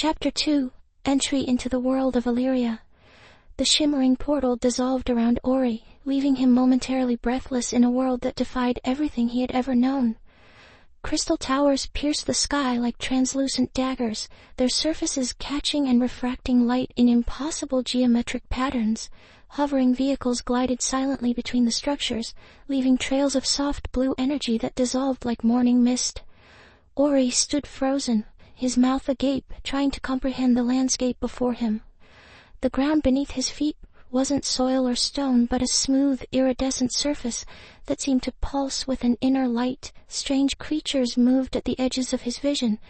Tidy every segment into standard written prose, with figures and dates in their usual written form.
Chapter 2. Entry into the world of Elyria. The shimmering portal dissolved around Ori, leaving him momentarily breathless in a world that defied everything he had ever known. Crystal towers pierced the sky like translucent daggers, their surfaces catching and refracting light in impossible geometric patterns. Hovering vehicles glided silently between the structures, leaving trails of soft blue energy that dissolved like morning mist. Ori stood frozen, his mouth agape, trying to comprehend the landscape before him. The ground beneath his feet wasn't soil or stone, but a smooth, iridescent surface that seemed to pulse with an inner light. Strange creatures moved at the edges of his vision,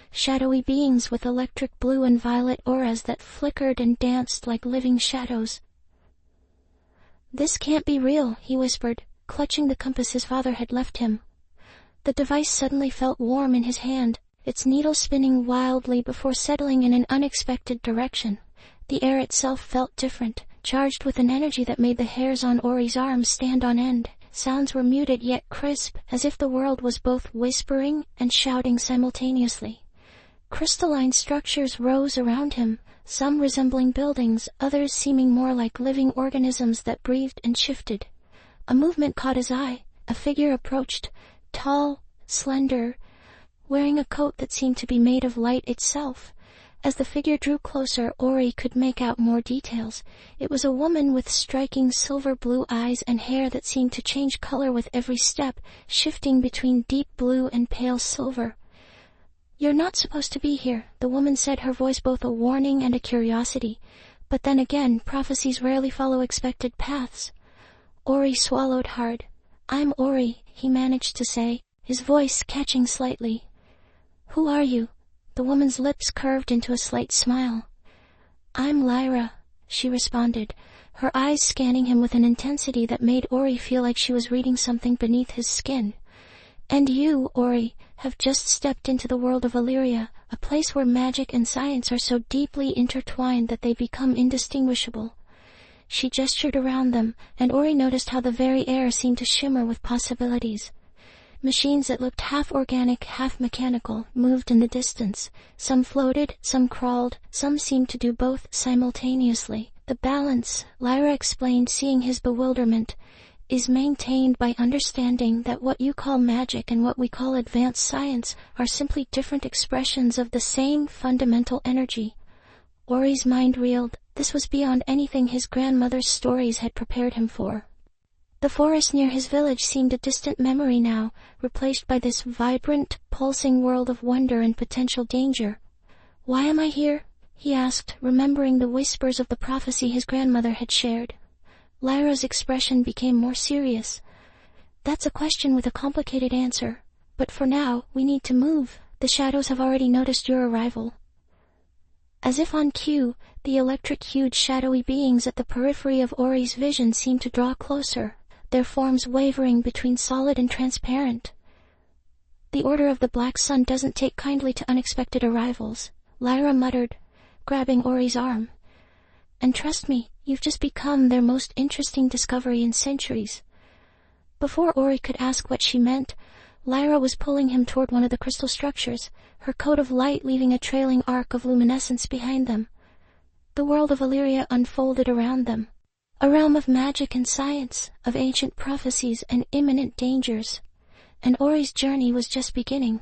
shadowy beings with electric blue and violet auras that flickered and danced like living shadows. "This can't be real," he whispered, clutching the compass his father had left him. The device suddenly felt warm in his hand, its needle spinning wildly before settling in an unexpected direction. The air itself felt different, charged with an energy that made the hairs on Ori's arms stand on end. Sounds were muted yet crisp, as if the world was both whispering and shouting simultaneously. Crystalline structures rose around him, some resembling buildings, others seeming more like living organisms that breathed and shifted. A movement caught his eye. A figure approached, tall, slender, wearing a coat that seemed to be made of light itself. As the figure drew closer, Ori could make out more details. It was a woman with striking silver-blue eyes and hair that seemed to change color with every step, shifting between deep blue and pale silver. "You're not supposed to be here," the woman said, her voice both a warning and a curiosity. But then again, prophecies rarely follow expected paths. Ori swallowed hard. "I'm Ori," he managed to say, his voice catching slightly. "Who are you?" The woman's lips curved into a slight smile. "I'm Lyra," she responded, her eyes scanning him with an intensity that made Ori feel like she was reading something beneath his skin. "And you, Ori, have just stepped into the world of Elyria, a place where magic and science are so deeply intertwined that they become indistinguishable." She gestured around them, and Ori noticed how the very air seemed to shimmer with possibilities. Machines that looked half organic, half mechanical, moved in the distance. Some floated, some crawled, some seemed to do both simultaneously. "The balance," Lyra explained, seeing his bewilderment, "is maintained by understanding that what you call magic and what we call advanced science are simply different expressions of the same fundamental energy." Ori's mind reeled. This was beyond anything his grandmother's stories had prepared him for. The forest near his village seemed a distant memory now, replaced by this vibrant, pulsing world of wonder and potential danger. "Why am I here?" he asked, remembering the whispers of the prophecy his grandmother had shared. Lyra's expression became more serious. "That's a question with a complicated answer. But for now, we need to move. The shadows have already noticed your arrival." As if on cue, the electric-hued shadowy beings at the periphery of Ori's vision seemed to draw closer, their forms wavering between solid and transparent. "The Order of the Black Sun doesn't take kindly to unexpected arrivals," Lyra muttered, grabbing Ori's arm. "And trust me, you've just become their most interesting discovery in centuries." Before Ori could ask what she meant, Lyra was pulling him toward one of the crystal structures, her coat of light leaving a trailing arc of luminescence behind them. The world of Elyria unfolded around them, a realm of magic and science, of ancient prophecies and imminent dangers. And Ori's journey was just beginning.